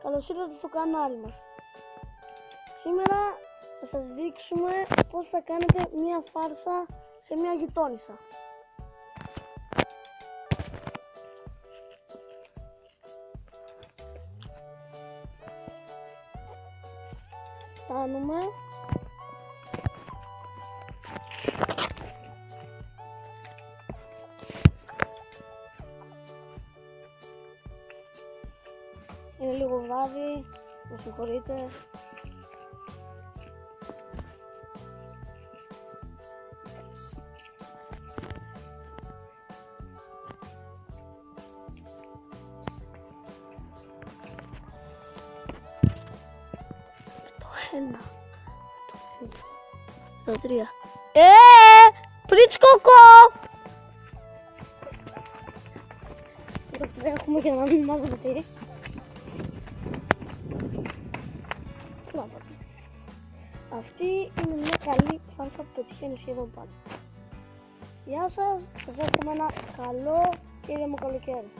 Καλώς ήρθατε στο κανάλι μας. Σήμερα θα σας δείξουμε πώς θα κάνετε μία φάρσα σε μία γειτόνισσα. Φτάνουμε. Είναι λίγο βράδυ, με συγχωρείτε. Το ένα, το δύο, το τρία. Πριτσοκοκό! Το τρέχουμε για να μην μας δει. Αυτή είναι μια καλή φάρσα που πετυχαίνει σχεδόν πάντα. Γεια σας, σας εύχομαι ένα καλό και ήρεμο καλοκαίρι.